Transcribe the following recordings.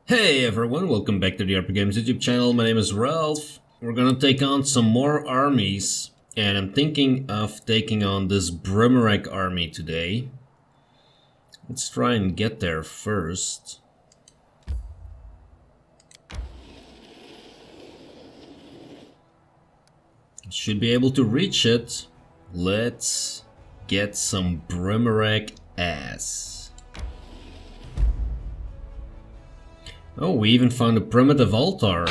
Hey everyone, welcome back to the RPGames YouTube channel. My name is Ralph. We're gonna take on some more armies, and I'm thinking of taking on this Brimorak army today. Let's try and get there first. Should be able to reach it. Let's get some Brimorak ass. Oh, we even found a primitive altar.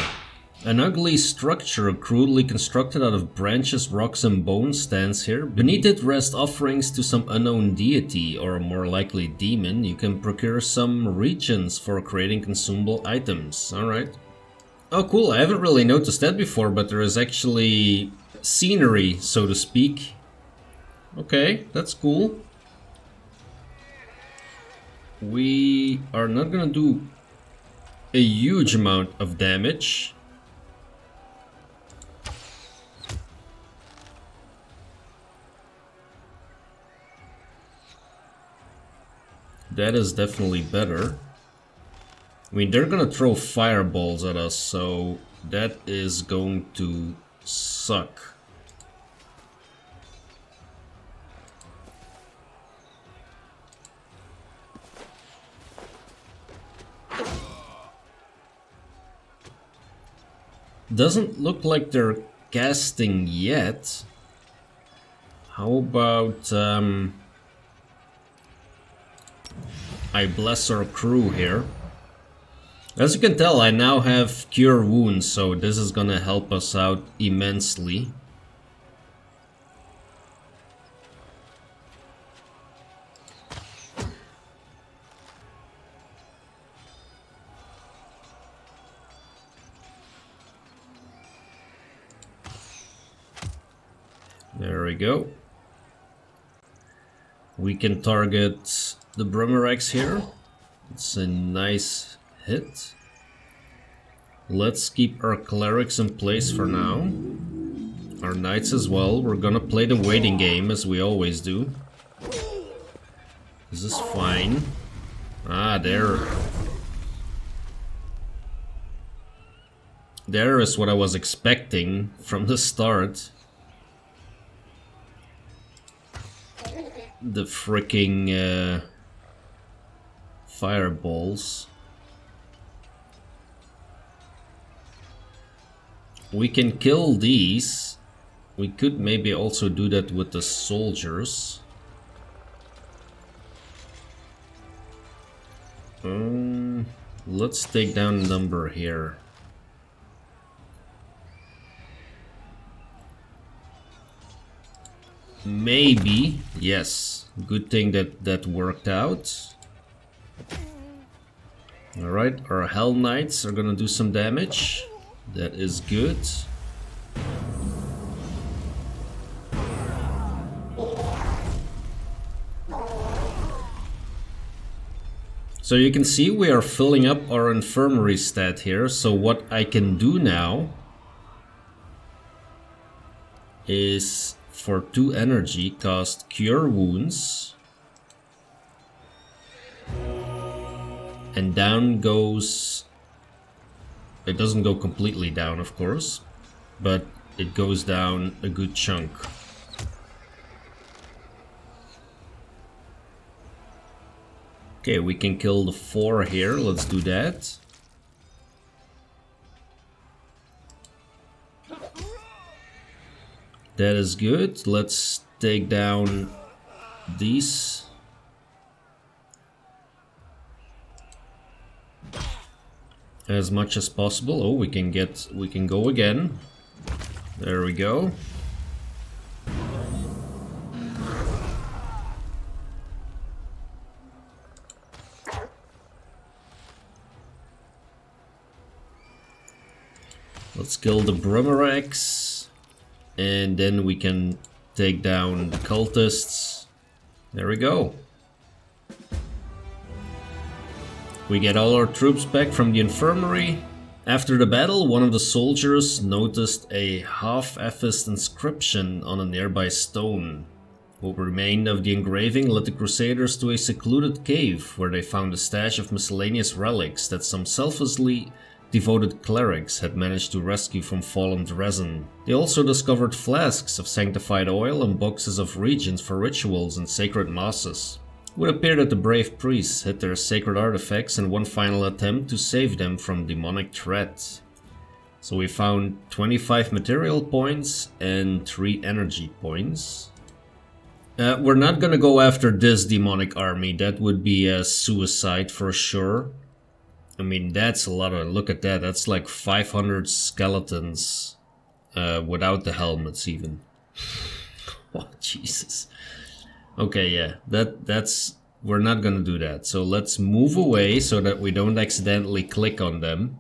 An ugly structure crudely constructed out of branches, rocks and bones stands here. Beneath it rest offerings to some unknown deity, or more likely demon. You can procure some regions for creating consumable items. Alright. Oh cool, I haven't really noticed that before, but there is actually scenery, so to speak. Okay, that's cool. We are not gonna do a huge amount of damage. That is definitely better. I mean, they're gonna throw fireballs at us, so that is going to suck. Doesn't look like they're casting yet. How about I bless our crew here. As you can tell, I now have cure wounds, so this is gonna help us out immensely. There we go. We can target the Brimoraks here. It's a nice hit. Let's keep our clerics in place for now. Our knights as well. We're gonna play the waiting game as we always do. This is fine. Ah, there. There is what I was expecting from the start. The freaking fireballs. We can kill these. We could maybe also do that with the soldiers. Let's take down a number here. Maybe, yes. Good thing that worked out. Alright, our Hell Knights are gonna do some damage. That is good. So you can see we are filling up our infirmary stat here. So what I can do now is for 2 energy cast Cure Wounds. And down goes... It doesn't go completely down, of course, but it goes down a good chunk. Okay, we can kill the 4 here, let's do that. That is good. Let's take down these. As much as possible. Oh, we can go again. There we go. Let's kill the Brimoraks. And then we can take down the cultists. There we go. We get all our troops back from the infirmary. After the battle, one of the soldiers noticed a half-effaced inscription on a nearby stone. What remained of the engraving led the Crusaders to a secluded cave where they found a stash of miscellaneous relics that some selflessly devoted clerics had managed to rescue from fallen Dresden. They also discovered flasks of sanctified oil and boxes of reagents for rituals and sacred masses. It would appear that the brave priests hid their sacred artifacts in one final attempt to save them from demonic threat. So we found 25 material points and 3 energy points. We're not gonna go after this demonic army, that would be a suicide for sure. I mean, that's a lot of, look at that, that's like 500 skeletons without the helmets even. Oh, Jesus. Okay, yeah, that's, we're not gonna do that. So let's move away so that we don't accidentally click on them.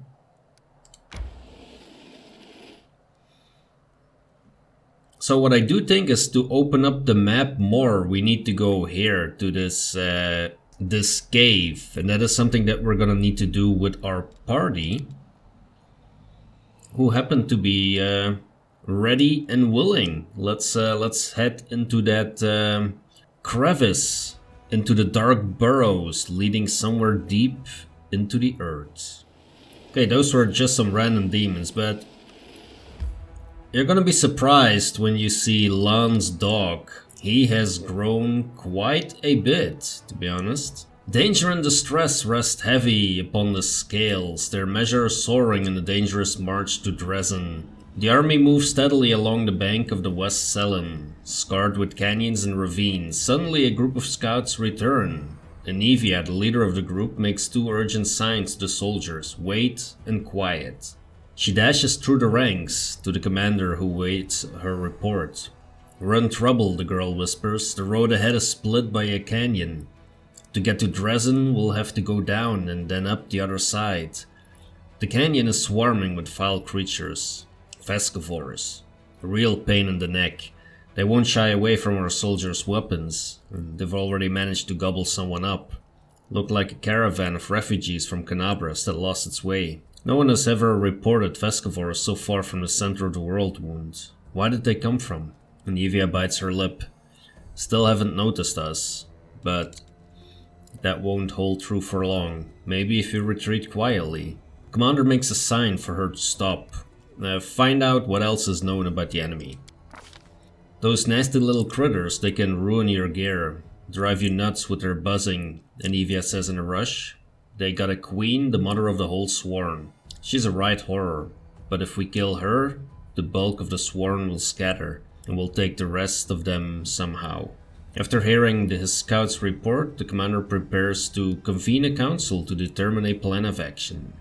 So what I do think is to open up the map more, we need to go here to this this cave, and that is something that we're gonna need to do with our party, who happen to be ready and willing. Let's head into that crevice, into the dark burrows leading somewhere deep into the earth. Okay, those were just some random demons, but you're gonna be surprised when you see Lan's dog. He has grown quite a bit, to be honest. Danger and distress rest heavy upon the scales, their measure soaring in the dangerous march to Dresden. The army moves steadily along the bank of the West Selen, scarred with canyons and ravines. Suddenly a group of scouts return. Anivia, the leader of the group, makes 2 urgent signs to the soldiers: wait and quiet. She dashes through the ranks to the commander who waits her report. Run trouble, the girl whispers. The road ahead is split by a canyon. To get to Dresden, we'll have to go down and then up the other side. The canyon is swarming with foul creatures. Vescavors. A real pain in the neck. They won't shy away from our soldiers' weapons. They've already managed to gobble someone up. Looked like a caravan of refugees from Kenabres that lost its way. No one has ever reported Vescavor so far from the center of the world wound. Why did they come from? Anivia bites her lip. Still haven't noticed us, but that won't hold true for long. Maybe if you retreat quietly. Commander makes a sign for her to stop. Find out what else is known about the enemy. Those nasty little critters, they can ruin your gear, drive you nuts with their buzzing, Anivia says in a rush. They got a queen, the mother of the whole swarm. She's a right horror, but if we kill her, the bulk of the swarm will scatter, and we'll take the rest of them somehow. After hearing his scout's report, the commander prepares to convene a council to determine a plan of action.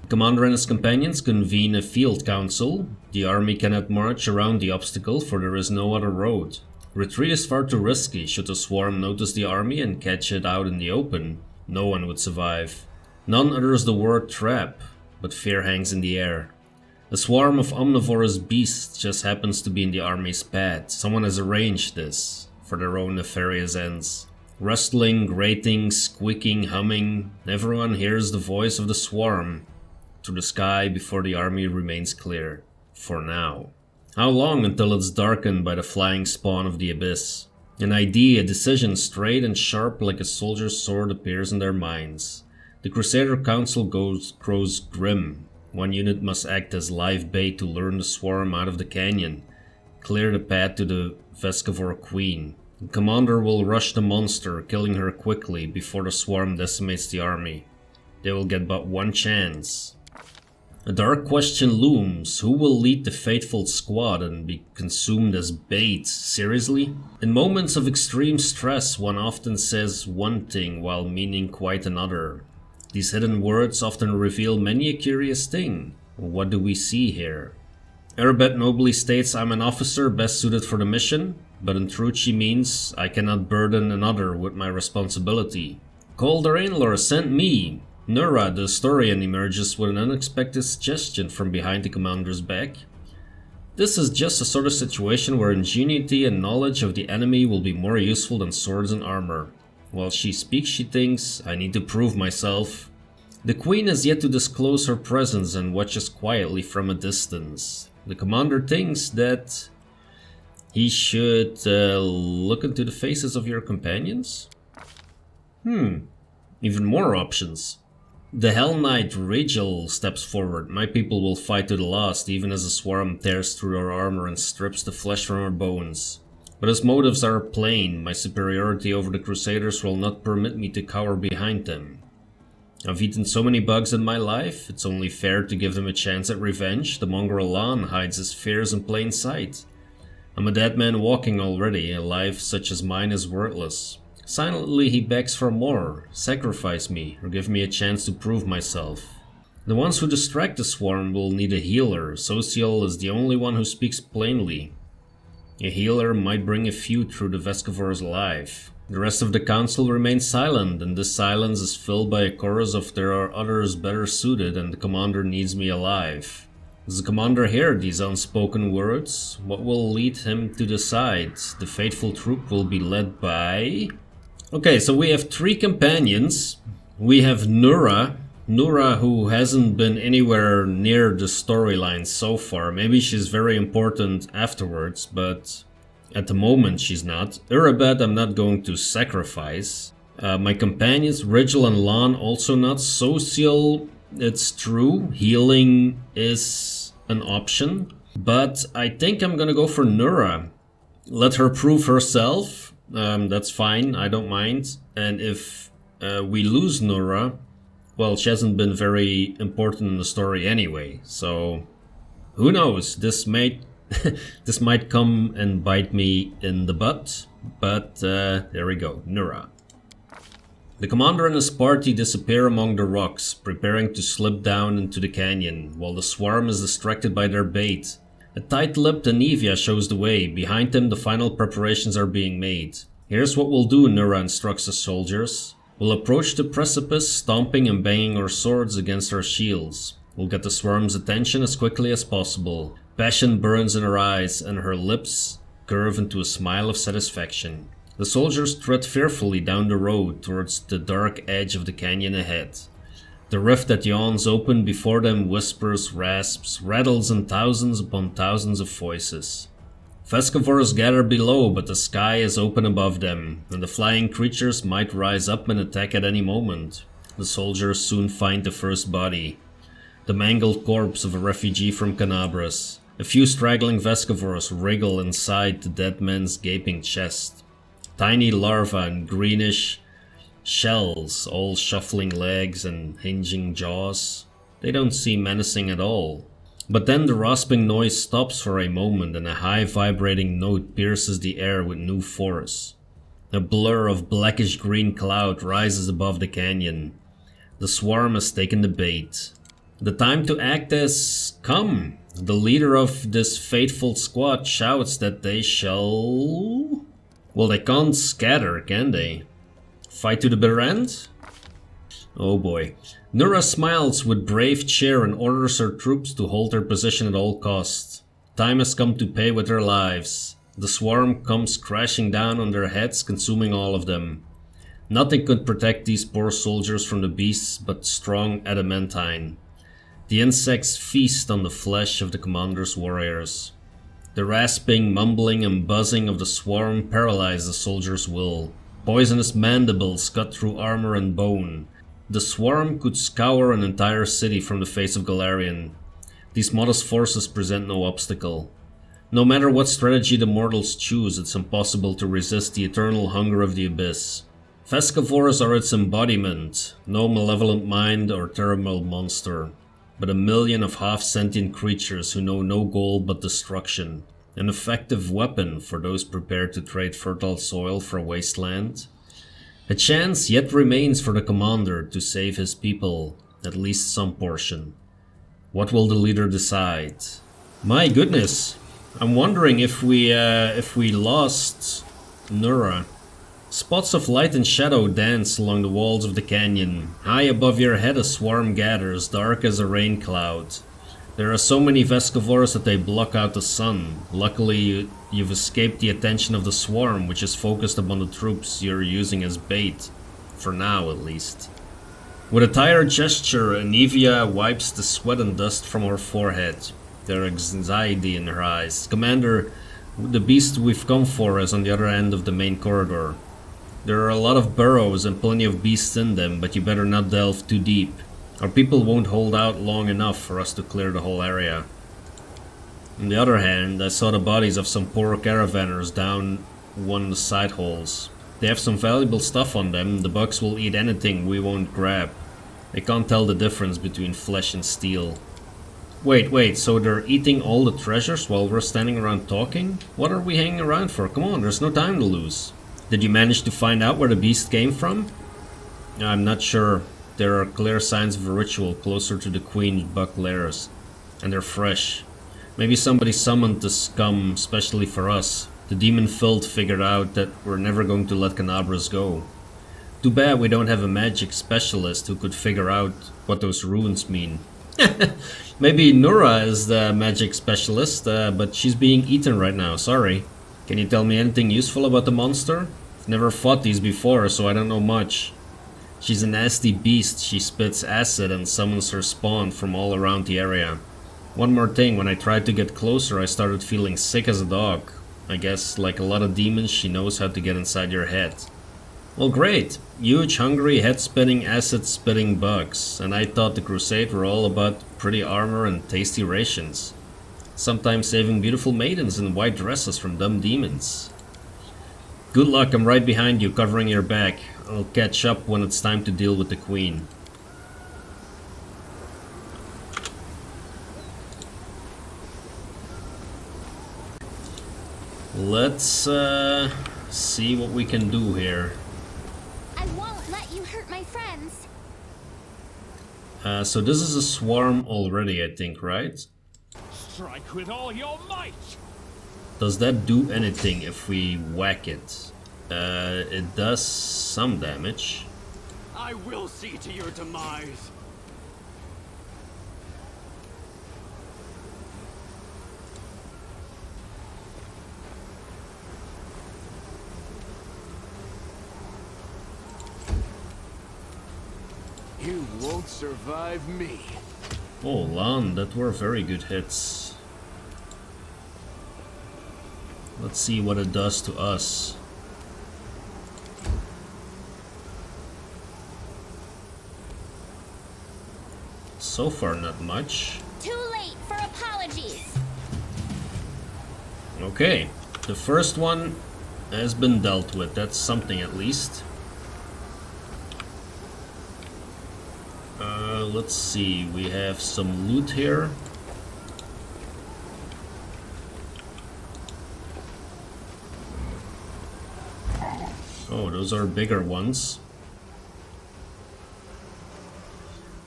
The commander and his companions convene a field council. The army cannot march around the obstacle, for there is no other road. Retreat is far too risky. Should the swarm notice the army and catch it out in the open, no one would survive. None utters the word trap, but fear hangs in the air. A swarm of omnivorous beasts just happens to be in the army's path. Someone has arranged this for their own nefarious ends. Rustling, grating, squeaking, humming, everyone hears the voice of the swarm through the sky before the army remains clear. For now. How long until it's darkened by the flying spawn of the abyss? An idea, a decision straight and sharp like a soldier's sword appears in their minds. The Crusader Council grows grim. One unit must act as live bait to lure the swarm out of the canyon, clear the path to the Vescavor Queen. The commander will rush the monster, killing her quickly before the swarm decimates the army. They will get but one chance. A dark question looms. Who will lead the faithful squad and be consumed as bait? Seriously? In moments of extreme stress, one often says one thing while meaning quite another. These hidden words often reveal many a curious thing. What do we see here? Erebet nobly states, I'm an officer best suited for the mission, but in truth she means I cannot burden another with my responsibility. Cauldar Ainlor sent me. Nura, the historian, emerges with an unexpected suggestion from behind the commander's back. This is just a sort of situation where ingenuity and knowledge of the enemy will be more useful than swords and armor. While she speaks, she thinks, I need to prove myself. The queen has yet to disclose her presence and watches quietly from a distance. The commander thinks that He should look into the faces of your companions? Even more options. The Hell Knight Rigel steps forward. My people will fight to the last, even as a swarm tears through our armor and strips the flesh from our bones. But his motives are plain. My superiority over the Crusaders will not permit me to cower behind them. I've eaten so many bugs in my life, it's only fair to give them a chance at revenge. The mongrel Lan hides his fears in plain sight. I'm a dead man walking already. A life such as mine is worthless. Silently he begs for more. Sacrifice me, or give me a chance to prove myself. The ones who distract the swarm will need a healer. Social is the only one who speaks plainly. A healer might bring a few through the Vescavor's life. The rest of the council remains silent, and this silence is filled by a chorus of there are others better suited and the commander needs me alive. Does the commander hear these unspoken words? What will lead him to decide? The faithful troop will be led by... Okay, so we have 3 companions. We have Nura, who hasn't been anywhere near the storyline so far. Maybe she's very important afterwards, but at the moment she's not. Urabet I'm not going to sacrifice. My companions, Rigel and Lan, also not. Social, it's true, healing is an option. But I think I'm gonna go for Nura. Let her prove herself. That's fine, I don't mind. And if we lose Nura, well, she hasn't been very important in the story anyway, so who knows, this might this might come and bite me in the butt, but there we go, Nura. The commander and his party disappear among the rocks, preparing to slip down into the canyon, while the swarm is distracted by their bait. A tight-lipped Anivia shows the way. Behind them, the final preparations are being made. Here's what we'll do, Nura instructs the soldiers. We'll approach the precipice, stomping and banging our swords against our shields. We'll get the swarm's attention as quickly as possible. Passion burns in her eyes, and her lips curve into a smile of satisfaction. The soldiers tread fearfully down the road towards the dark edge of the canyon ahead. The rift that yawns open before them whispers, rasps, rattles in thousands upon thousands of voices. Vescavors gather below, but the sky is open above them, and the flying creatures might rise up and attack at any moment. The soldiers soon find the first body, the mangled corpse of a refugee from Kenabres. A few straggling Vescavors wriggle inside the dead man's gaping chest. Tiny larvae and greenish shells, all shuffling legs and hinging jaws. They don't seem menacing at all. But then the rasping noise stops for a moment and a high vibrating note pierces the air with new force. A blur of blackish green cloud rises above the canyon. The swarm has taken the bait. The time to act has come. The leader of this faithful squad shouts that they shall... Well, they can't scatter, can they? Fight to the bitter end? Oh boy. Nura smiles with brave cheer and orders her troops to hold their position at all costs. Time has come to pay with their lives. The swarm comes crashing down on their heads, consuming all of them. Nothing could protect these poor soldiers from the beasts but strong adamantine. The insects feast on the flesh of the commander's warriors. The rasping, mumbling and buzzing of the swarm paralyze the soldiers' will. Poisonous mandibles cut through armor and bone. The swarm could scour an entire city from the face of Galarian. These modest forces present no obstacle. No matter what strategy the mortals choose, it's impossible to resist the eternal hunger of the abyss. Vescavors are its embodiment, no malevolent mind or terrible monster, but a million of half-sentient creatures who know no goal but destruction. An effective weapon for those prepared to trade fertile soil for a wasteland. A chance yet remains for the commander to save his people, at least some portion. What will the leader decide? My goodness, I'm wondering if we lost Nura. Spots of light and shadow dance along the walls of the canyon. High above your head a swarm gathers, dark as a rain cloud. There are so many Vescavors that they block out the sun. Luckily, you've escaped the attention of the swarm, which is focused upon the troops you're using as bait. For now, at least. With a tired gesture, Anivia wipes the sweat and dust from her forehead. There's anxiety in her eyes. Commander, The beast we've come for is on the other end of the main corridor. There are a lot of burrows and plenty of beasts in them, but you better not delve too deep. Our people won't hold out long enough for us to clear the whole area. On the other hand, I saw the bodies of some poor caravanners down one of the side holes. They have some valuable stuff on them. The bugs will eat anything we won't grab. They can't tell the difference between flesh and steel. Wait, so they're eating all the treasures while we're standing around talking? What are we hanging around for? Come on, there's no time to lose. Did you manage to find out where the beast came from? I'm not sure. There are clear signs of a ritual closer to the Queen Bug lairs. And they're fresh. Maybe somebody summoned the scum specially for us. The demon Filth figured out that we're never going to let Kenabres go. Too bad we don't have a magic specialist who could figure out what those runes mean. Maybe Nura is the magic specialist, but she's being eaten right now, sorry. Can you tell me anything useful about the monster? I've never fought these before, so I don't know much. She's a nasty beast. She spits acid and summons her spawn from all around the area. One more thing, when I tried to get closer, I started feeling sick as a dog. I guess, like a lot of demons, she knows how to get inside your head. Well, great. Huge, hungry, head-spinning, acid-spitting bugs. And I thought the Crusade were all about pretty armor and tasty rations. Sometimes saving beautiful maidens in white dresses from dumb demons. Good luck, I'm right behind you, covering your back. I'll catch up when it's time to deal with the Queen. Let's see what we can do here. I won't let you hurt my friends. So this is a swarm already, I think, right? Strike with all your might. Does that do anything if we whack it? It does some damage. I will see to your demise. You won't survive me. Oh, Lan, that were very good hits. Let's see what it does to us. So far, not much. Too late for apologies. Okay, the first one has been dealt with. That's something at least. Let's see, we have some loot here. Oh, those are bigger ones.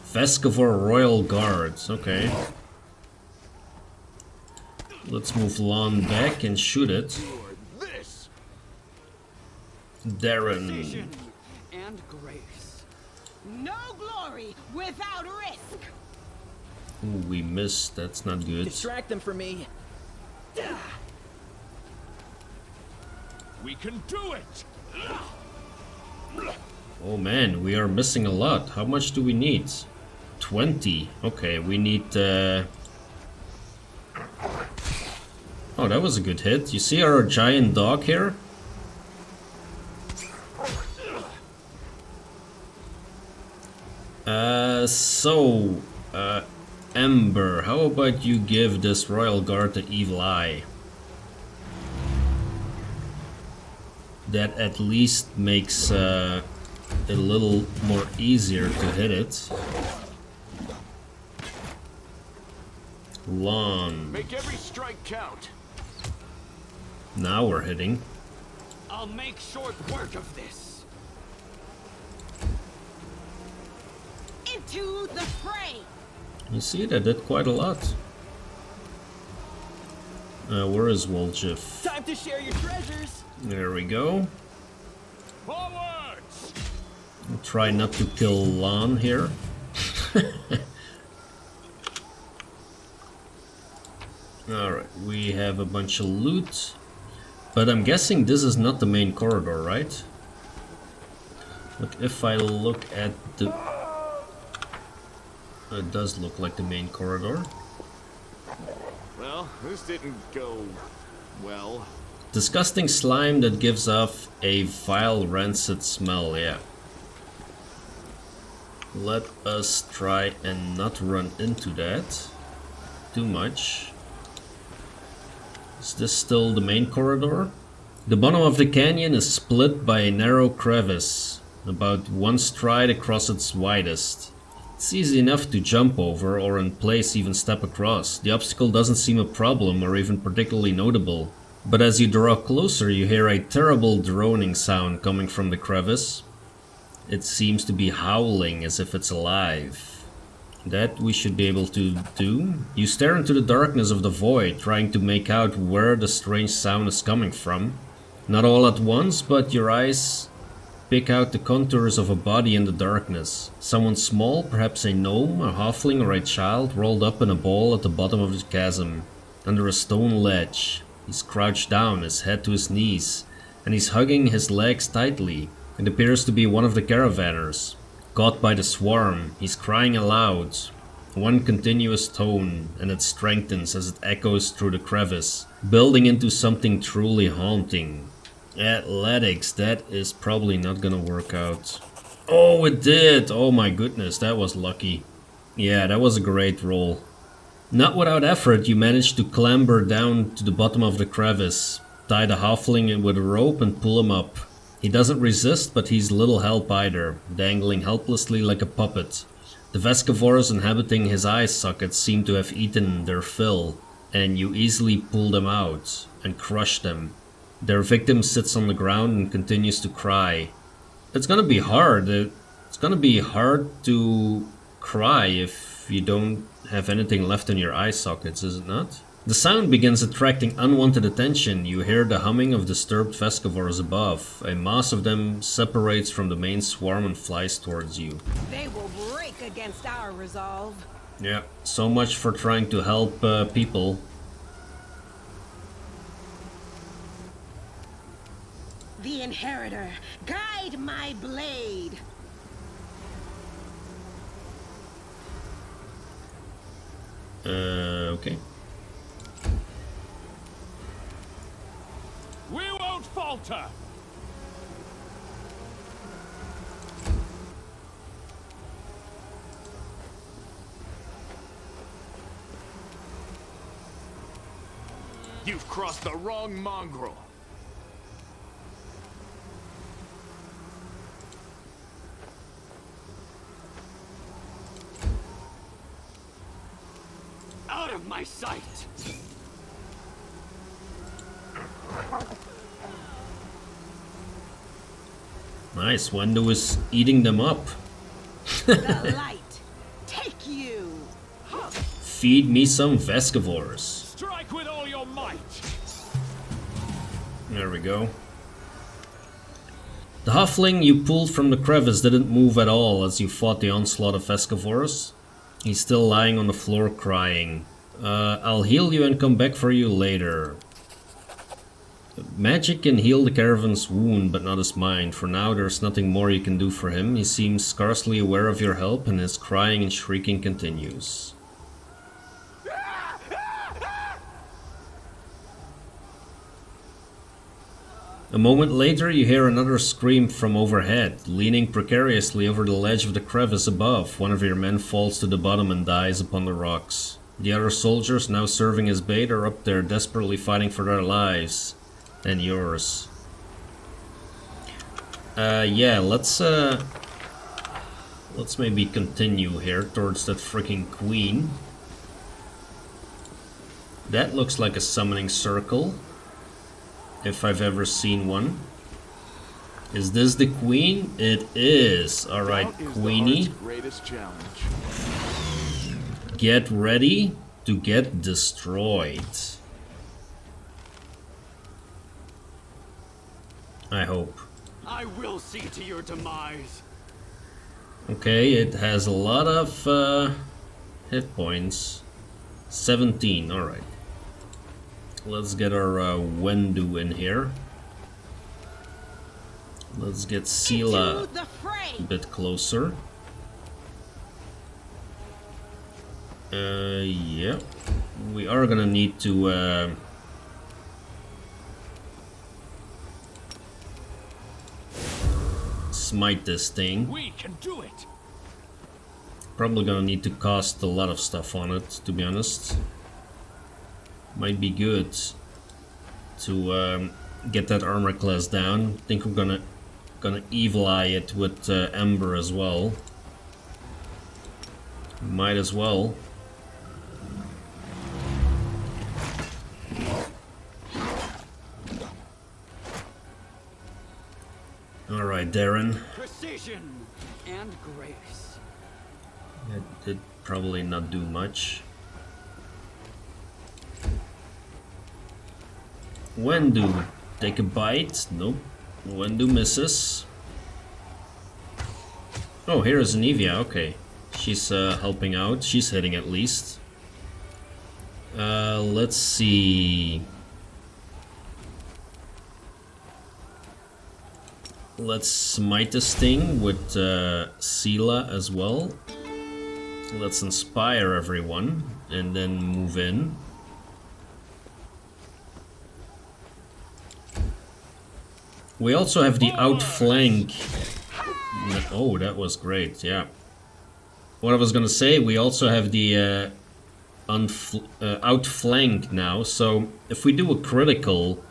Vescavor Royal Guards, okay. Let's move Lan back and shoot it. Darren. And grace. No glory without risk. Ooh, we missed. That's not good. Distract them from me. We can do it. Oh man, we are missing a lot. How much do we need? 20. Okay, we need... Oh, that was a good hit. You see our giant dog here? Ember, how about you give this Royal Guard the Evil Eye? That at least makes it a little more easier to hit it. Lan. Make every strike count. Now we're hitting. I'll make short work of this. Into the fray. You see, that did quite a lot. Where is Woljif? Time to share your treasures. There we go. Forwards! I'll try not to kill Lan here. Alright, we have a bunch of loot. But I'm guessing this is not the main corridor, right? But if I look at the... It does look like the main corridor. Well, this didn't go Well, Disgusting slime that gives off a vile rancid smell, yeah. Let us try and not run into that too much. Is this still the main corridor? The bottom of the canyon is split by a narrow crevice, about one stride across its widest. It's easy enough to jump over or in place even step across. The obstacle doesn't seem a problem or even particularly notable. But as you draw closer, you hear a terrible droning sound coming from the crevice. It seems to be howling as if it's alive. That we should be able to do. You stare into the darkness of the void, trying to make out where the strange sound is coming from. Not all at once, but your eyes pick out the contours of a body in the darkness. Someone small, perhaps a gnome, a halfling or a child, rolled up in a ball at the bottom of the chasm, under a stone ledge. He's crouched down, his head to his knees, and he's hugging his legs tightly. It appears to be one of the caravanners. Caught by the swarm, he's crying aloud. One continuous tone, and it strengthens as it echoes through the crevice, building into something truly haunting. Athletics, that is probably not gonna work out. Oh, it did! Oh my goodness, that was lucky. Yeah, that was a great roll. Not without effort, you manage to clamber down to the bottom of the crevice, tie the halfling with a rope and pull him up. He doesn't resist, but he's little help either, dangling helplessly like a puppet. The Vescavors inhabiting his eye sockets seem to have eaten their fill, and you easily pull them out and crush them. Their victim sits on the ground and continues to cry. It's gonna be hard. It's gonna be hard to cry if you don't have anything left in your eye sockets, is it not? The sound begins attracting unwanted attention. You hear the humming of disturbed Vescavors above. A mass of them separates from the main swarm and flies towards you. They will break against our resolve. Yeah, so much for trying to help people. The Inheritor, guide my blade. Okay. we won't falter! You've crossed the wrong mongrel. Out of my sight! Nice, Wendo is eating them up. The light, take you. Feed me some Vescavors. Strike with all your might! There we go. The halfling you pulled from the crevice didn't move at all as you fought the onslaught of Vescavors. He's still lying on the floor crying. I'll heal you and come back for you later. Magic can heal the caravan's wound, but not his mind. For now, there's nothing more you can do for him. He seems scarcely aware of your help, and his crying and shrieking continues. A moment later, you hear another scream from overhead. Leaning precariously over the ledge of the crevice above, one of your men falls to the bottom and dies upon the rocks. The other soldiers, now serving as bait, are up there desperately fighting for their lives. And yours. Yeah, let's maybe continue here towards that freaking queen. That looks like a summoning circle, if I've ever seen one. Is this the queen? It is. Alright, Queenie. Greatest challenge. Get ready to get destroyed. I hope. I will see to your demise. Okay, it has a lot of hit points. 17, alright. Let's get our Wendu in here. Let's get Sela Into the fray. a bit closer. Yeah. We are gonna need to smite this thing. We can do it. Probably gonna need to cast a lot of stuff on it, to be honest. Might be good to get that armor class down. I think we're gonna evil eye it with Ember as well. Might as well. Alright, Darren. Precision and grace. It did probably not do much. Wendu, take a bite. Nope. Wendu misses. Oh, here is Anivia. Okay. She's helping out. She's hitting at least. Let's see. Let's smite this thing with Sela as well. Let's inspire everyone and then move in. We also have the outflank. Oh, that was great, yeah. What I was gonna say, we also have the outflank now, so if we do a critical,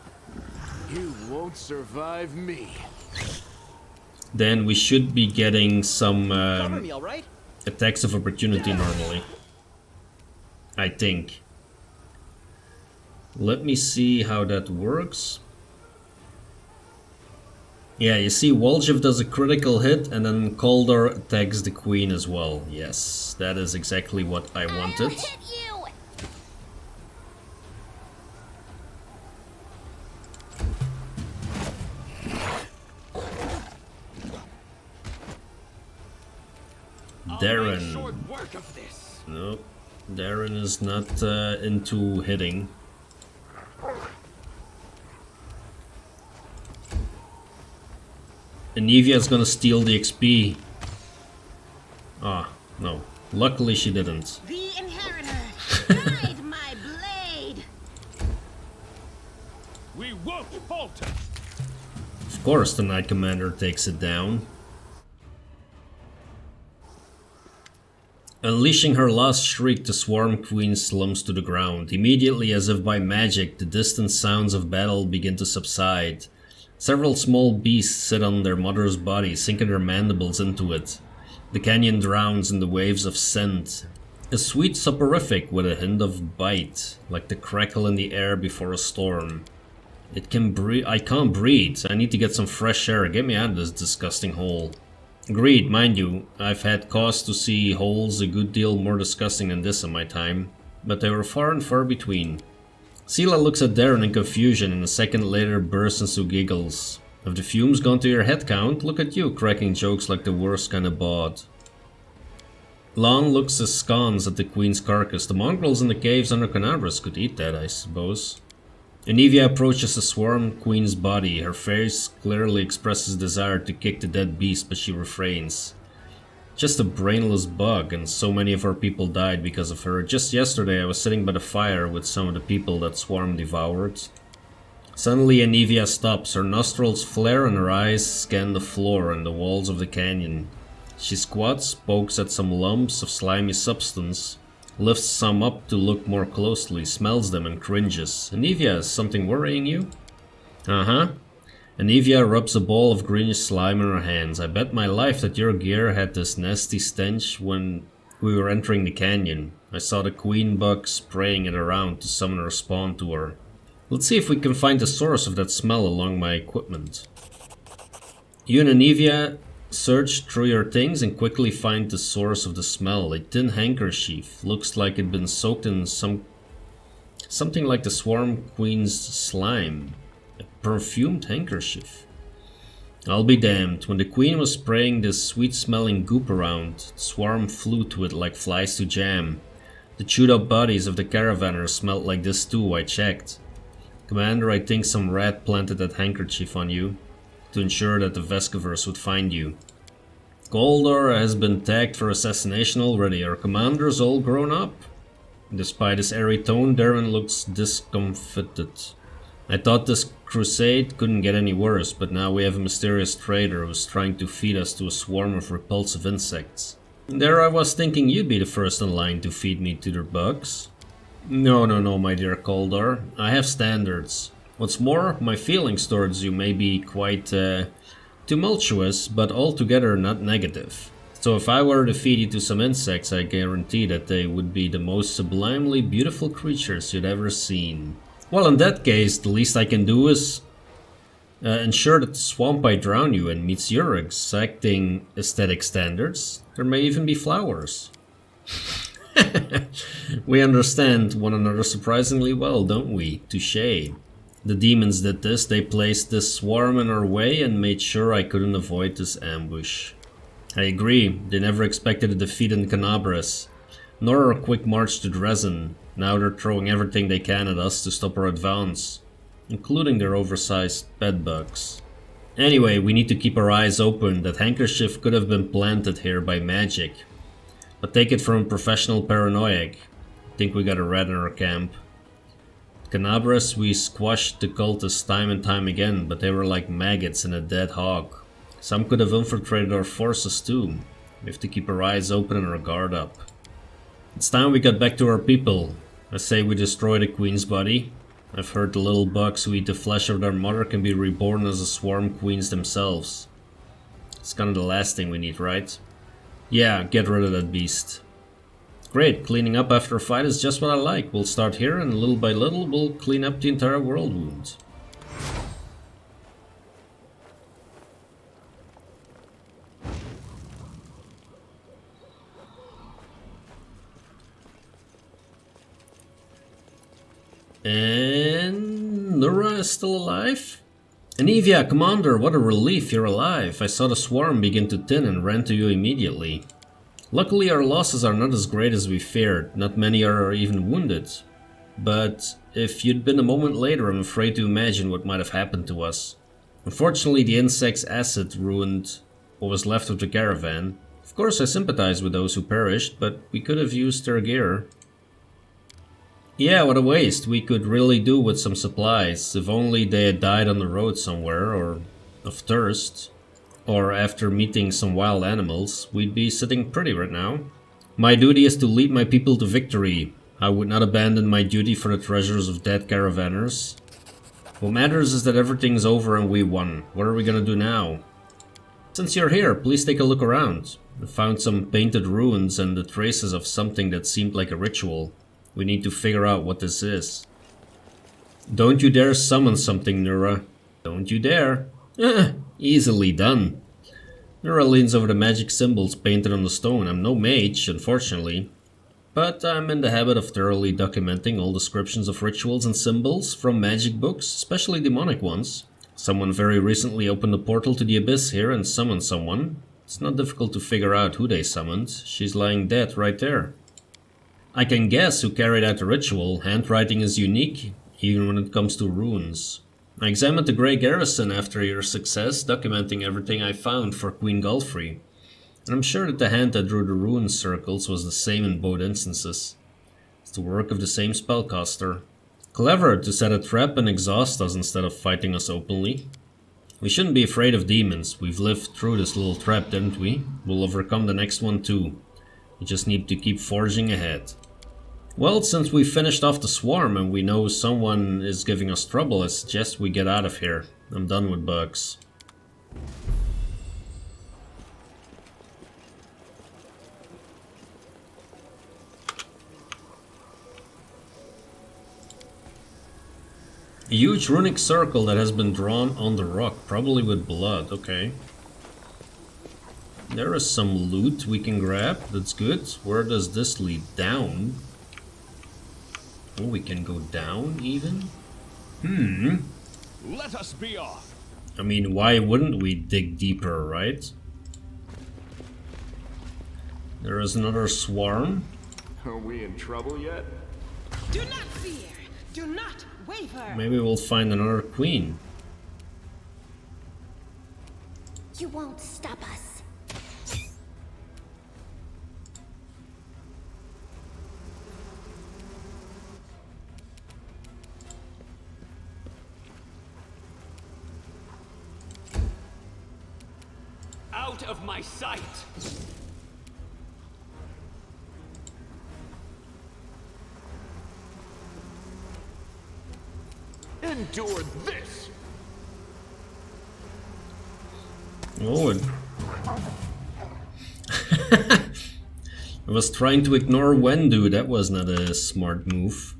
You won't survive me. then we should be getting some Cover me, all right? attacks of opportunity normally. I think. Let me see how that works. Yeah, you see Waljev does a critical hit and then Cauldar attacks the queen as well. Yes, that is exactly what I wanted. I'll hit you. Darren. I'll make short work of this. Nope. Darren is not into hitting. Anivia is gonna steal the XP. Ah, no. Luckily she didn't. The inheritor, guide my blade. We won't falter. Of course the Knight Commander takes it down. Unleashing her last shriek, the Swarm Queen slumps to the ground. Immediately, as if by magic, the distant sounds of battle begin to subside. Several small beasts sit on their mother's body, sinking their mandibles into it. The canyon drowns in the waves of scent. A sweet soporific with a hint of bite, like the crackle in the air before a storm. I can't breathe. I need to get some fresh air. Get me out of this disgusting hole. Agreed, mind you, I've had cause to see holes a good deal more disgusting than this in my time, but they were far and far between. Sela looks at Darren in confusion and a second later bursts into giggles. Have the fumes gone to your head count? Look at you, cracking jokes like the worst kind of bod. Lon looks askance at the queen's carcass. The mongrels in the caves under Kenabres could eat that, I suppose. Anivia approaches the Swarm Queen's body. Her face clearly expresses desire to kick the dead beast, but she refrains. Just a brainless bug, and so many of our people died because of her. Just yesterday I was sitting by the fire with some of the people that Swarm devoured. Suddenly Anivia stops. Her nostrils flare and her eyes scan the floor and the walls of the canyon. She squats, pokes at some lumps of slimy substance, lifts some up to look more closely, smells them and cringes. Anivia, is something worrying you? Uh-huh. Anivia rubs a ball of greenish slime in her hands. I bet my life that your gear had this nasty stench when we were entering the canyon. I saw the queen bug spraying it around to summon her spawn to her. Let's see if we can find the source of that smell along my equipment. You and Anivia search through your things and quickly find the source of the smell. A tin handkerchief. Looks like it'd been soaked in something like the Swarm Queen's slime. A perfumed handkerchief. I'll be damned. When the queen was spraying this sweet-smelling goop around, the swarm flew to it like flies to jam. The chewed-up bodies of the caravanners smelled like this too, I checked. Commander, I think some rat planted that handkerchief on you to ensure that the Vescavors would find you. Cauldar has been tagged for assassination already. Our commander's all grown up. Despite his airy tone, Darren looks discomfited. I thought this crusade couldn't get any worse, but now we have a mysterious trader who's trying to feed us to a swarm of repulsive insects. There I was thinking you'd be the first in line to feed me to their bugs. No, my dear Cauldar. I have standards. What's more, my feelings towards you may be quite tumultuous, but altogether not negative. So if I were to feed you to some insects, I guarantee that they would be the most sublimely beautiful creatures you'd ever seen. Well, in that case, the least I can do is ensure that the swamp I drown you in meets your exacting aesthetic standards. There may even be flowers. We understand one another surprisingly well, don't we? Touché. The demons did this. They placed this swarm in our way and made sure I couldn't avoid this ambush. I agree. They never expected a defeat in Kenabres, nor a quick march to Dresden. Now they're throwing everything they can at us to stop our advance, including their oversized bedbugs. Anyway, we need to keep our eyes open. That handkerchief could have been planted here by magic. But take it from a professional paranoiac. I think we got a rat in our camp. Kenabres, we squashed the cultists time and time again, but they were like maggots in a dead hog. Some could have infiltrated our forces too. We have to keep our eyes open and our guard up. It's time we got back to our people. I say we destroy the queen's body. I've heard the little bugs who eat the flesh of their mother can be reborn as a swarm queens themselves. It's kind of the last thing we need, right? Yeah, get rid of that beast. Great, cleaning up after a fight is just what I like. We'll start here and little by little we'll clean up the entire world wound. And Nura is still alive? Anivia, Commander, what a relief you're alive. I saw the swarm begin to thin and ran to you immediately. Luckily our losses are not as great as we feared, not many are even wounded. But if you'd been a moment later, I'm afraid to imagine what might have happened to us. Unfortunately the insect's acid ruined what was left of the caravan. Of course I sympathize with those who perished, but we could have used their gear. Yeah, what a waste. We could really do with some supplies. If only they had died on the road somewhere, or of thirst, or after meeting some wild animals, we'd be sitting pretty right now. My duty is to lead my people to victory. I would not abandon my duty for the treasures of dead caravanners. What matters is that everything's over and we won. What are we gonna do now? Since you're here, please take a look around. I found some painted ruins and the traces of something that seemed like a ritual. We need to figure out what this is. Don't you dare summon something, Nura. Don't you dare. Easily done. Nura leans over the magic symbols painted on the stone. I'm no mage, unfortunately. But I'm in the habit of thoroughly documenting all descriptions of rituals and symbols from magic books, especially demonic ones. Someone very recently opened a portal to the abyss here and summoned someone. It's not difficult to figure out who they summoned. She's lying dead right there. I can guess who carried out the ritual. Handwriting is unique, even when it comes to runes. I examined the Grey Garrison after your success, documenting everything I found for Queen Galfrey. And I'm sure that the hand that drew the rune circles was the same in both instances. It's the work of the same spellcaster. Clever to set a trap and exhaust us instead of fighting us openly. We shouldn't be afraid of demons. We've lived through this little trap, didn't we? We'll overcome the next one too. We just need to keep forging ahead. Well, since we finished off the swarm and we know someone is giving us trouble, I suggest we get out of here. I'm done with bugs. A huge runic circle that has been drawn on the rock, probably with blood, okay. There is some loot we can grab, that's good. Where does this lead? Down? Oh, we can go down even? Let us be off. I mean, why wouldn't we dig deeper, right? There is another swarm. Are we in trouble yet? Do not fear. Do not waver. Maybe we'll find another queen. You won't stop us. out of my sight! Endure this! Oh, I was trying to ignore Wendu. That was not a smart move.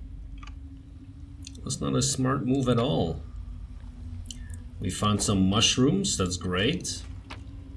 It was not a smart move at all. We found some mushrooms, that's great.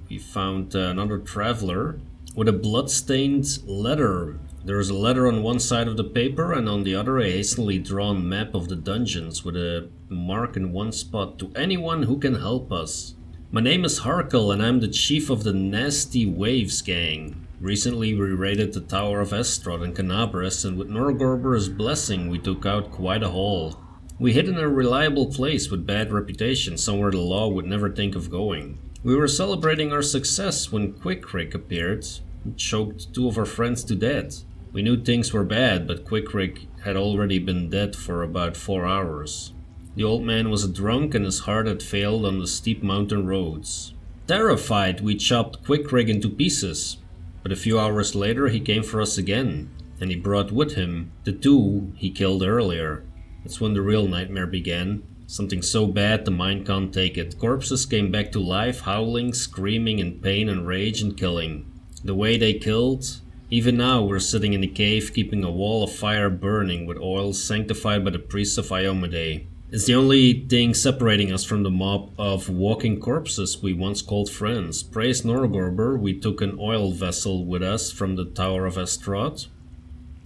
We found another traveler with a blood-stained letter. There is a letter on one side of the paper and on the other a hastily drawn map of the dungeons with a mark in one spot. To anyone who can help us. My name is Harkel and I'm the chief of the Nasty Waves gang. Recently we raided the Tower of Estrad and Kenabres, and with Norgorber's blessing we took out quite a haul. We hid in a reliable place with bad reputation, somewhere the law would never think of going. We were celebrating our success when Quickrick appeared and choked 2 of our friends to death. We knew things were bad, but Quickrick had already been dead for about 4 hours. The old man was a drunk and his heart had failed on the steep mountain roads. Terrified, we chopped Quickrick into pieces, but a few hours later he came for us again, and he brought with him the 2 he killed earlier. That's when the real nightmare began. Something so bad the mind can't take it. Corpses came back to life, howling, screaming in pain and rage and killing. The way they killed... Even now we're sitting in a cave keeping a wall of fire burning with oil sanctified by the priests of Iomade. It's the only thing separating us from the mob of walking corpses we once called friends. Praise Norgorber, we took an oil vessel with us from the Tower of Estrad.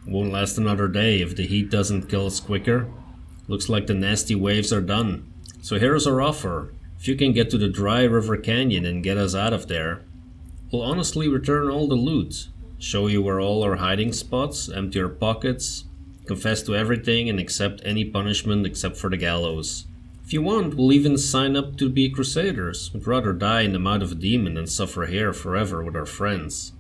Won't last another day if the heat doesn't kill us quicker. Looks like the nasty waves are done. So here's our offer. If you can get to the dry river canyon and get us out of there, we'll honestly return all the loot. Show you where all our hiding spots, empty our pockets, confess to everything and accept any punishment except for the gallows. If you want, we'll even sign up to be crusaders. We'd rather die in the mouth of a demon than suffer here forever with our friends.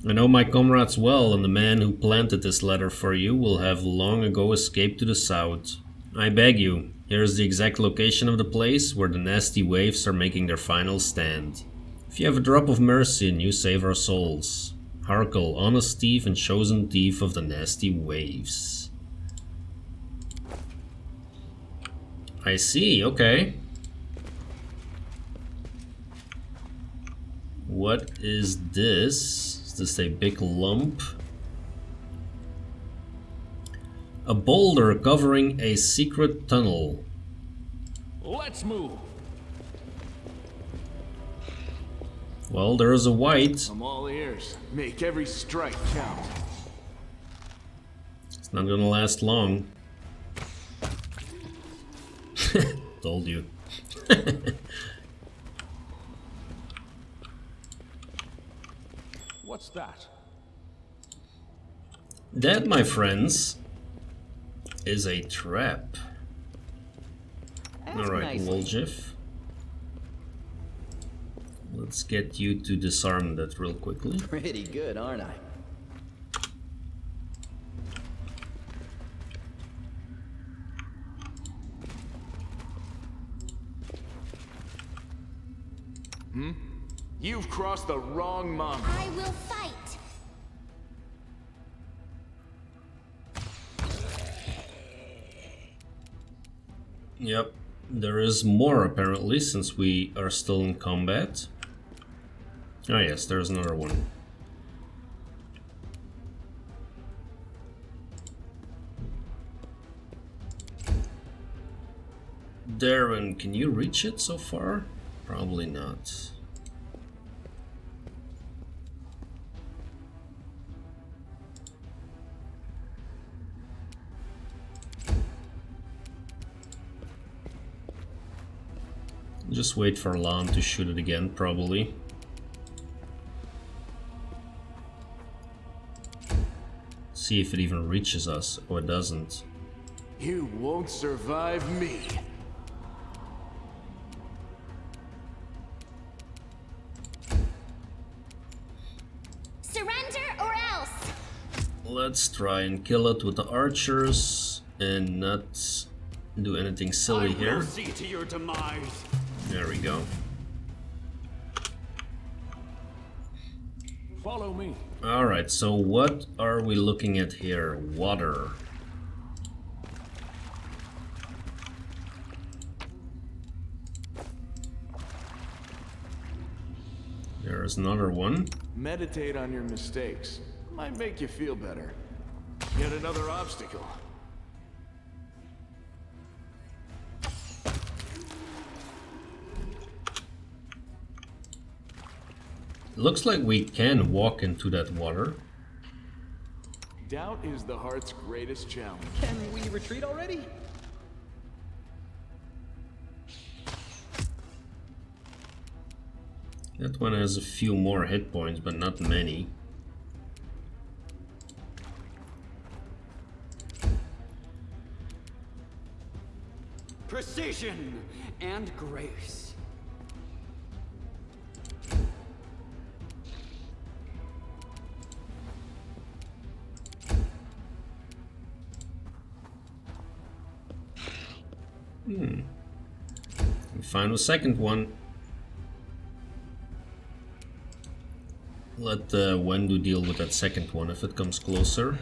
I know my comrades well, and the man who planted this letter for you will have long ago escaped to the south. I beg you, here's the exact location of the place where the nasty waves are making their final stand. If you have a drop of mercy and you save our souls. Harkel, honest thief and chosen thief of the nasty waves. I see, okay. What is this? Is this a big lump? A boulder covering a secret tunnel. Let's move! Well, there is a wight. I'm all ears. Make every strike count. It's not gonna last long. Told you. What's that? That, my friends, is a trap. Alright, Woljif. Let's get you to disarm that real quickly. Pretty good, aren't I? You've crossed the wrong mountain. I will fight. Yep, there is more apparently, since we are still in combat. Oh yes, there's another one. Darren, can you reach it so far? Probably not. Just wait for Lan to shoot it again, probably. See if it even reaches us. Oh, it doesn't. You won't survive me. Surrender or else. Let's try and kill it with the archers and not do anything silly I here. will see to your demise. There we go. Follow me. Alright, so what are we looking at here? Water. There's another one. Meditate on your mistakes. Might make you feel better. Yet another obstacle. Looks like we can walk into that water. Doubt is the heart's greatest challenge. Can we retreat already? That one has a few more hit points, but not many. Precision and grace. We found a second one. Let Wendu deal with that second one if it comes closer.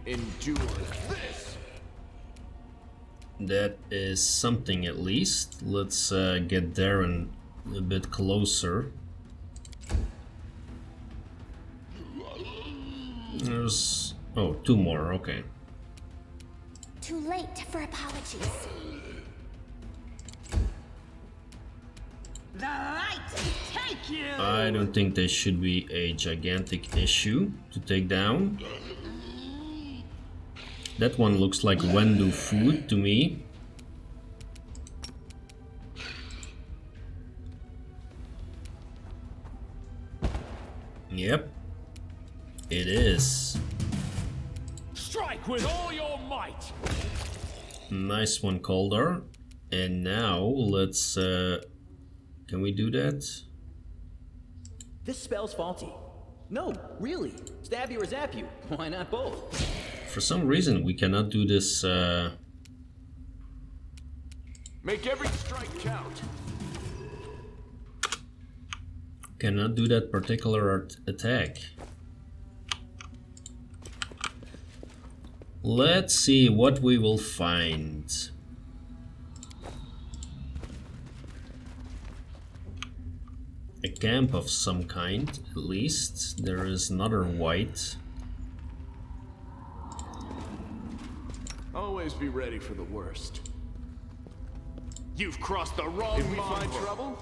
Endure this. That is something at least. Let's get Darren a bit closer. There's... oh, two more, okay. Too late for apologies. The light take you! I don't think this should be a gigantic issue to take down. That one looks like Wendu food to me. Yep, it is. Strike with all your might. Nice one, Cauldar. And now let's can we do that? This spell's faulty. No, really. Stab you or zap you. Why not both? For some reason we cannot do this Make every strike count. cannot do that particular attack. Let's see what we will find. A camp of some kind, at least. There is another wight. Always be ready for the worst. You've crossed the wrong Did we find trouble?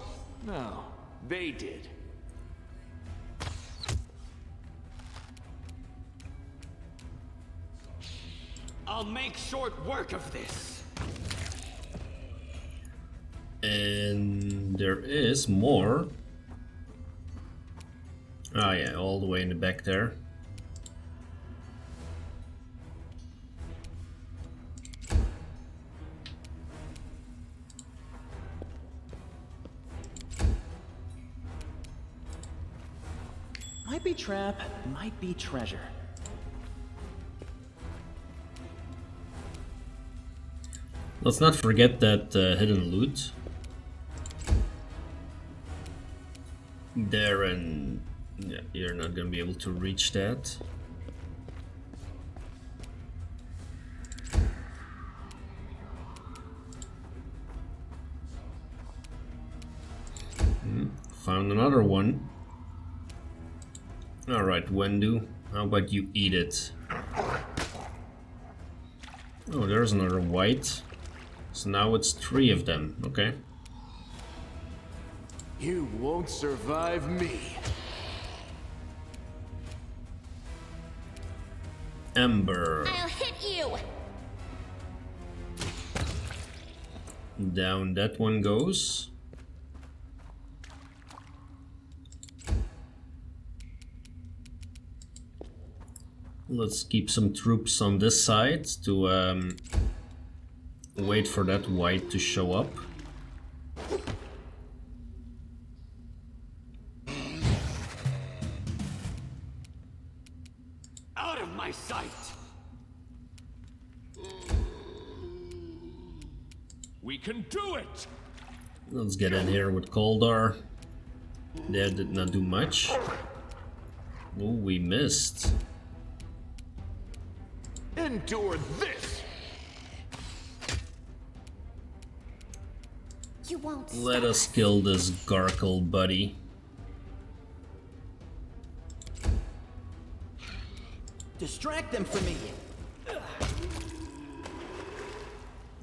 No, they did. I'll make short work of this. And there is more. Ah yeah, all the way in the back there. Might be trap, might be treasure. Let's not forget that hidden loot. There, and yeah, you're not gonna be able to reach that. Found another one. Alright, Wendu, how about you eat it? Oh, there's another wight. So now it's 3 of them, okay. You won't survive me. Ember. I'll hit you! Down that one goes. Let's keep some troops on this side to wait for that wight to show up. Out of my sight. We can do it! Let's get in here with Cauldar. That did not do much. Oh, we missed. Endure this! You won't Let stop us kill this Garkle buddy. Distract them from me.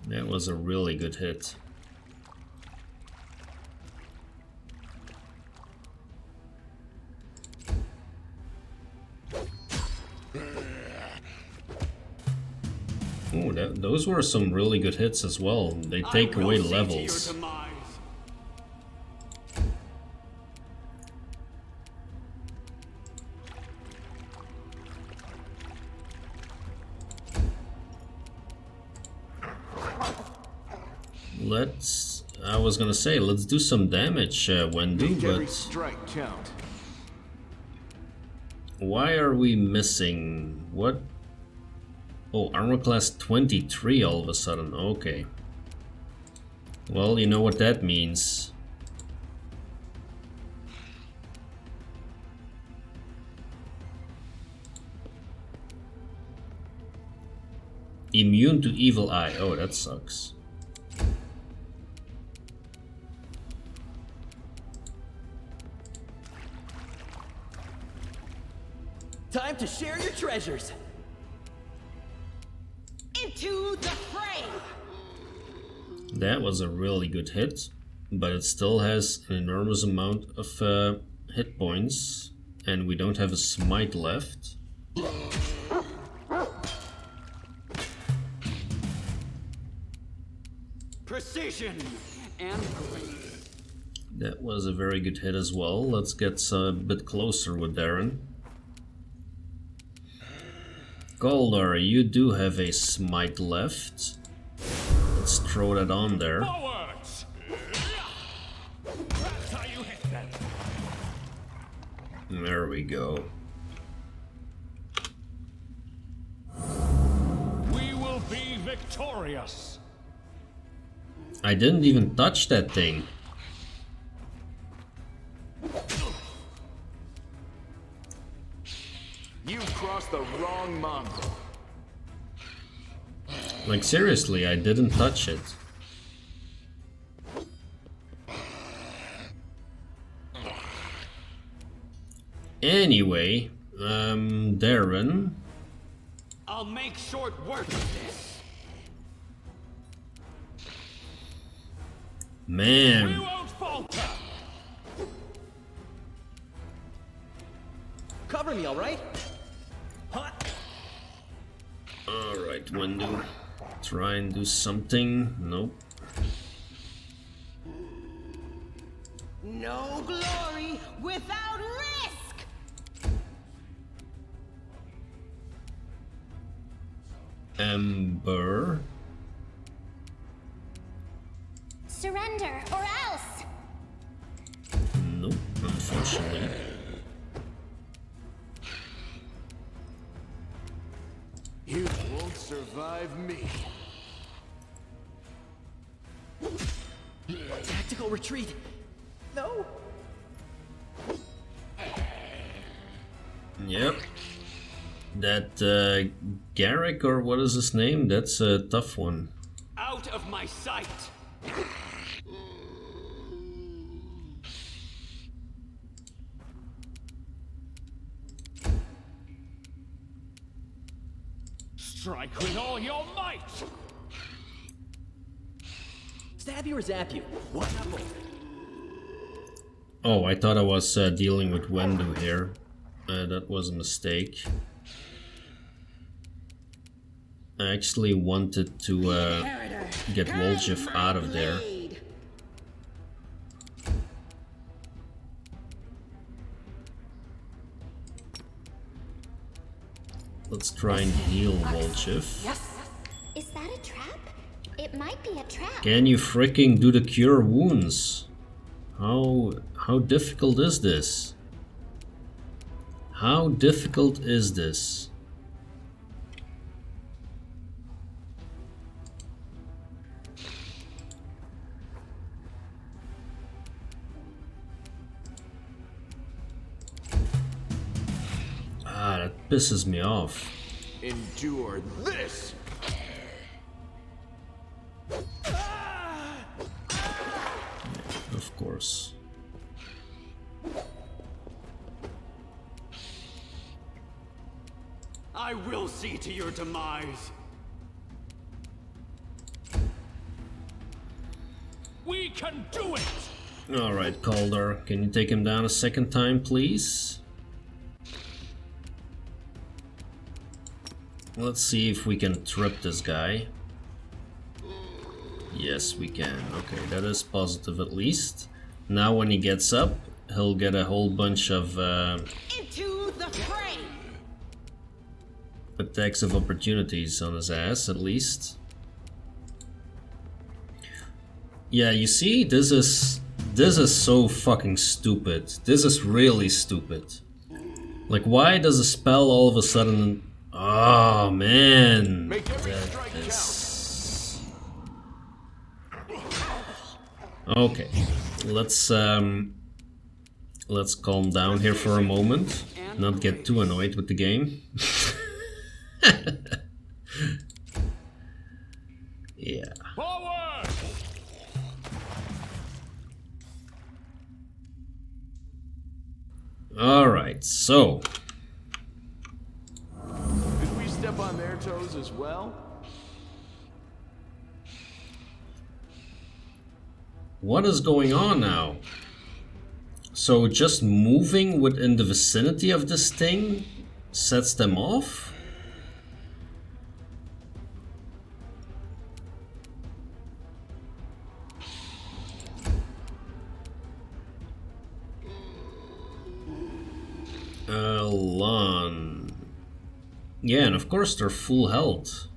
That was a really good hit. Oh, those were some really good hits as well. They take I will away see to your levels. demise. I was gonna say, let's do some damage, Wendu, Make every but strike count. why are we missing? What? Oh, armor class 23 all of a sudden, okay. Well, you know what that means. Immune to evil eye, oh that sucks. Time to share your treasures. Into the fray! That was a really good hit, but it still has an enormous amount of hit points, and we don't have a smite left. Precision and grace. That was a very good hit as well. Let's get a bit closer with Darren. Cauldar, you do have a smite left. Let's throw that on there. Forwards! That's how you hit them. There we go. We will be victorious. I didn't even touch that thing. You've crossed the wrong mongrel. Like seriously, I didn't touch it. Anyway, Darren. I'll make short work of this. We Man, won't falter. Cover me, all right? Hot. alright, Wendu. Try and do something. Nope. No glory without risk! Ember. Surrender or else. Nope, unfortunately. You won't survive me. Tactical retreat. No. Yep. That Garrick, or what is his name? That's a tough one. Out of my sight. Strike with all your might. Stab you or zap you? What apple? Oh, I thought I was dealing with Wendu here. That was a mistake. I actually wanted to get Woljev out of there. Let's try and heal Woljev. Is that a trap? It might be a trap. Can you freaking do the cure wounds? How difficult is this? How difficult is this? pisses me off. Endure this! Of course. I will see to your demise. We can do it! Alright, Cauldar, can you take him down a second time, please? Let's see if we can trip this guy. Yes, we can. Okay, that is positive at least. Now when he gets up, he'll get a whole bunch of Into the fray! attacks of opportunities on his ass, at least. Yeah, you see, this is so fucking stupid. This is really stupid. Like, why does a spell all of a sudden... Oh, man. Make every That strike is... Okay, let's calm down here for a moment. Not get too annoyed with the game. Yeah. Forward! Alright, so... Did we step on their toes as well? What is going on now? So just moving within the vicinity of this thing sets them off? Lan. Yeah, and of course they're full health.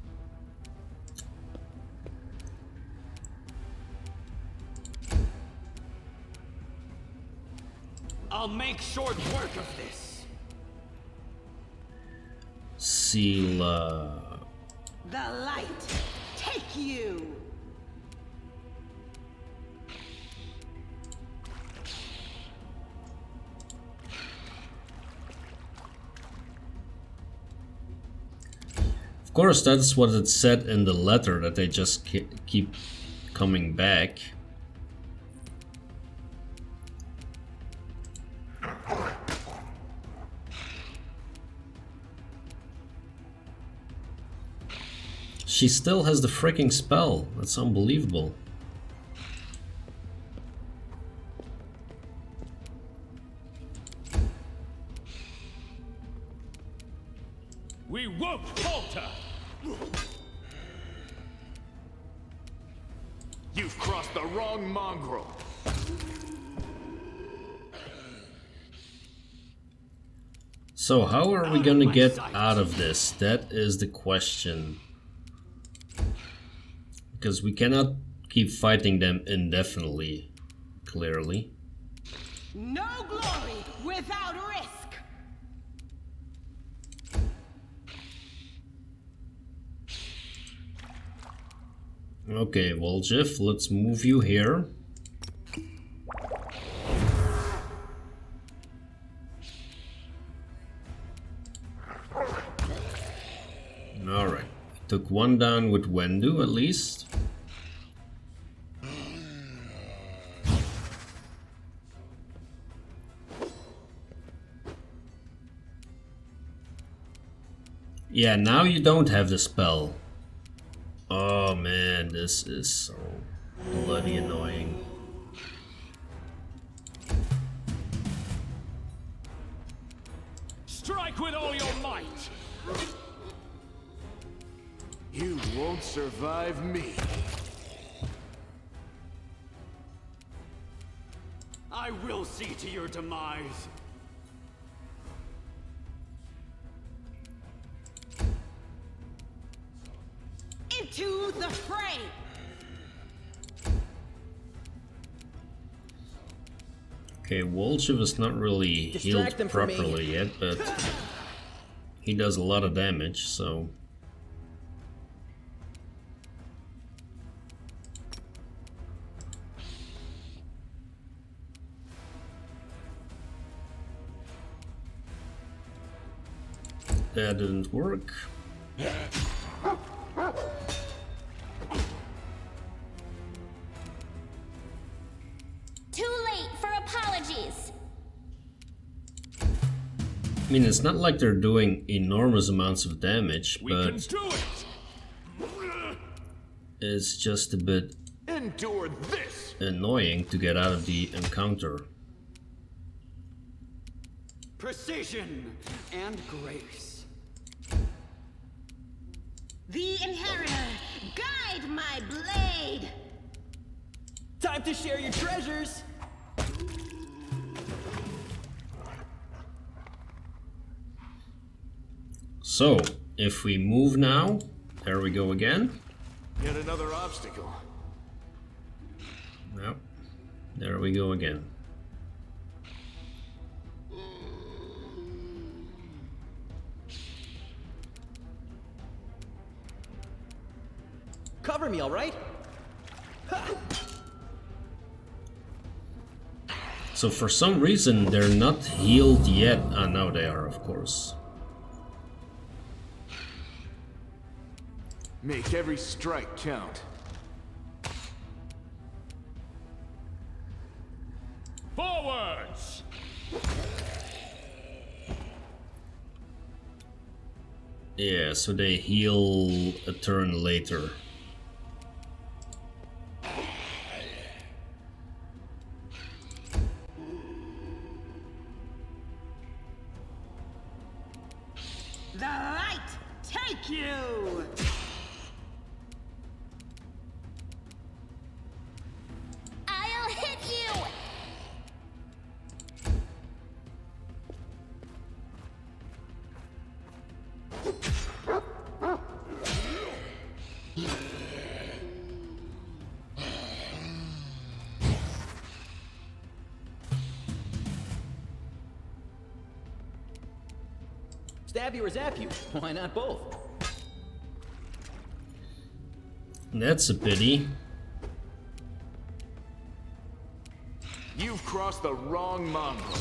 I'll make short work of this. Sila. The light, take you! Of course, that's what it said in the letter, that they just keep coming back. She still has the freaking spell. That's unbelievable. We won't falter! You've crossed the wrong mongrel. So how are we gonna get out of this? That is the question. Because we cannot keep fighting them indefinitely, clearly. No glory without risk! Okay, well, Jeff, let's move you here. Alright, took one down with Wendu at least. Yeah, now you don't have the spell. Oh man, this is so bloody annoying. Strike with all your might! You won't survive me. I will see to your demise. Into the fray! Okay, Wolchev is not really Distract them healed from me. properly yet, but he does a lot of damage, so... That didn't work. Too late for apologies. I mean, it's not like they're doing enormous amounts of damage, We can but do it! it's just a bit Endure this! annoying to get out of the encounter. Precision and grace. The inheritor, guide my blade. Time to share your treasures! So, if we move now, there we go again. Yet another obstacle. Yep, there we go again. Cover me, alright? So for some reason they're not healed yet. Ah, now they are, of course. Make every strike count. Forwards! Yeah, so they heal a turn later. The light take you. I'll hit you! Stab you or zap you? Why not both? That's a pity. You've crossed the wrong mongrel.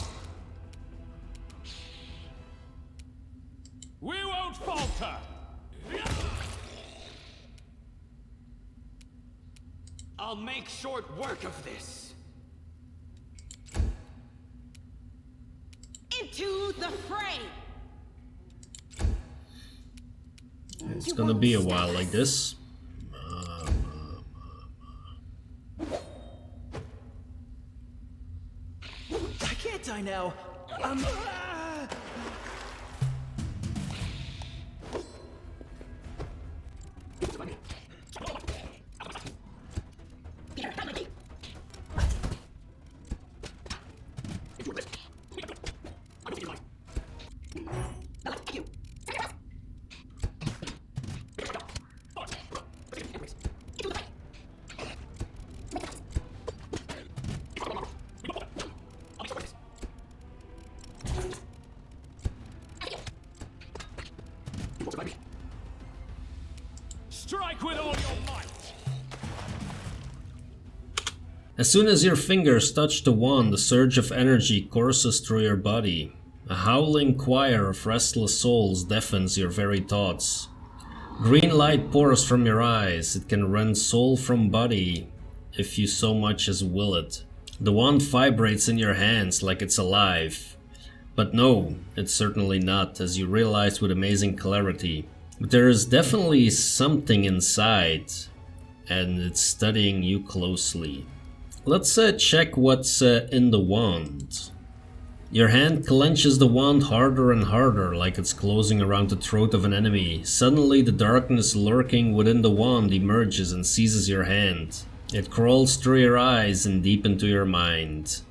We won't falter! I'll make short work of this. Into the fray. It's gonna be a while like this. I can't die now. Strike with all your might! As soon as your fingers touch the wand, a surge of energy courses through your body. A howling choir of restless souls deafens your very thoughts. Green light pours from your eyes. It can rend soul from body if you so much as will it. The wand vibrates in your hands like it's alive. But no, it's certainly not, as you realize with amazing clarity. But there is definitely something inside, and it's studying you closely. Let's check what's in the wand. Your hand clenches the wand harder and harder, like it's closing around the throat of an enemy. Suddenly the darkness lurking within the wand emerges and seizes your hand. It crawls through your eyes and deep into your mind.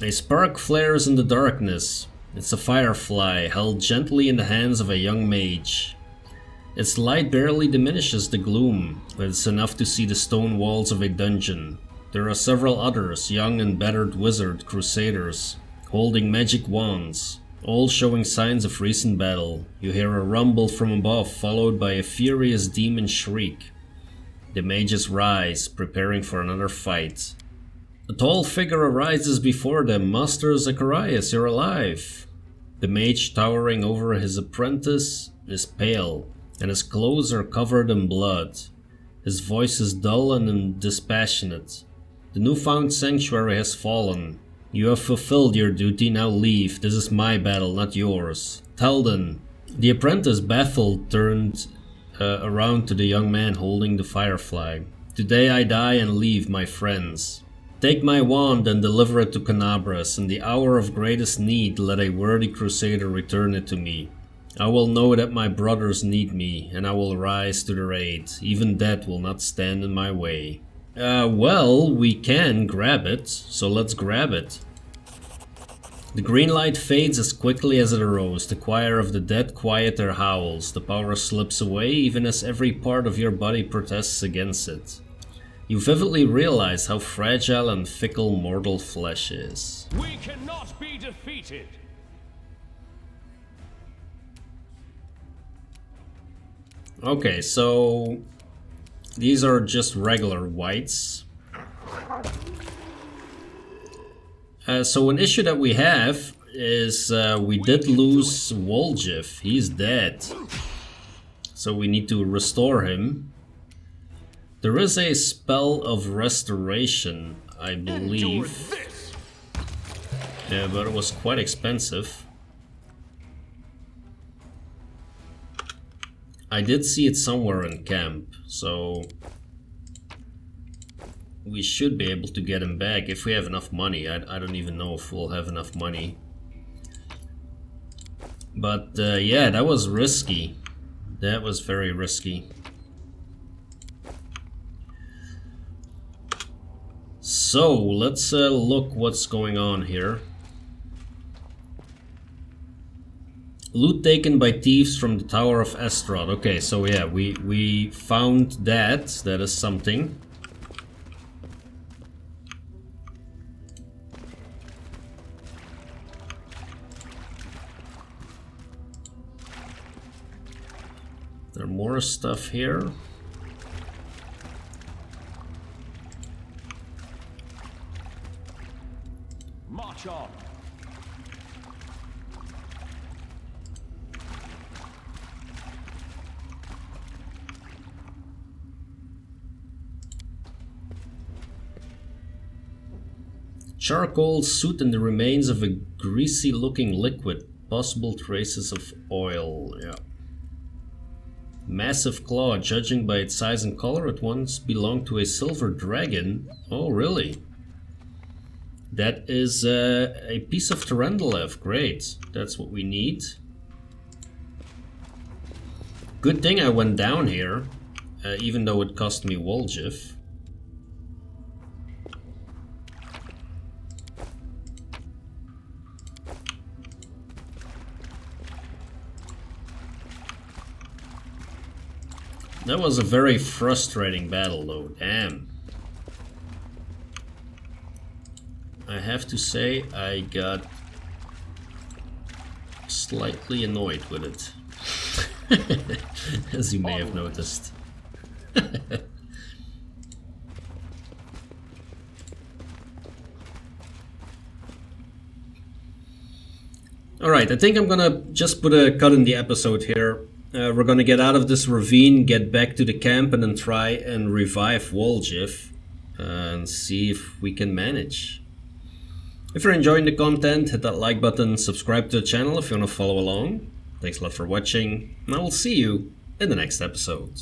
A spark flares in the darkness. It's a firefly held gently in the hands of a young mage. Its light barely diminishes the gloom, but it's enough to see the stone walls of a dungeon. There are several others, young and battered wizard crusaders, holding magic wands, all showing signs of recent battle. You hear a rumble from above, followed by a furious demon shriek. The mages rise, preparing for another fight. A tall figure arises before them. Master Zacharias, you're alive. The mage towering over his apprentice is pale, and his clothes are covered in blood. His voice is dull and dispassionate. The newfound sanctuary has fallen. You have fulfilled your duty, now leave. This is my battle, not yours. Telden. The apprentice, baffled, turned around to the young man holding the fire flag. Today I die and leave, my friends. Take my wand and deliver it to Kenabres. In the hour of greatest need, let a worthy crusader return it to me. I will know that my brothers need me, and I will rise to their aid. Even death will not stand in my way. Well, we can grab it, so let's grab it. The green light fades as quickly as it arose. The choir of the dead quiet their howls. The power slips away even as every part of your body protests against it. You vividly realize how fragile and fickle mortal flesh is. We cannot be defeated. Okay, so these are just regular wights. So an issue that we have is we did lose Woljif. He's dead. So we need to restore him. There is a spell of restoration, I believe. Yeah, but it was quite expensive. I did see it somewhere in camp, so we should be able to get him back if we have enough money. I don't even know if we'll have enough money. But yeah, that was risky. That was very risky. So let's look what's going on here. Loot taken by thieves from the Tower of Estrad. Okay, so yeah, we found that. That is something. There more stuff here. March on. Charcoal soot and the remains of a greasy looking liquid. Possible traces of oil. Yeah. Massive claw, judging by its size and color, it once belonged to a silver dragon. Oh, really? That is a piece of Terendelev. Great. That's what we need. Good thing I went down here, even though it cost me Woljif. That was a very frustrating battle though, damn. I have to say I got slightly annoyed with it. As you may have noticed. Alright, I think I'm gonna just put a cut in the episode here. We're gonna get out of this ravine, get back to the camp, and then try and revive Woljif and see if we can manage. If you're enjoying the content, hit that like button, subscribe to the channel if you want to follow along. Thanks a lot for watching, and I will see you in the next episode.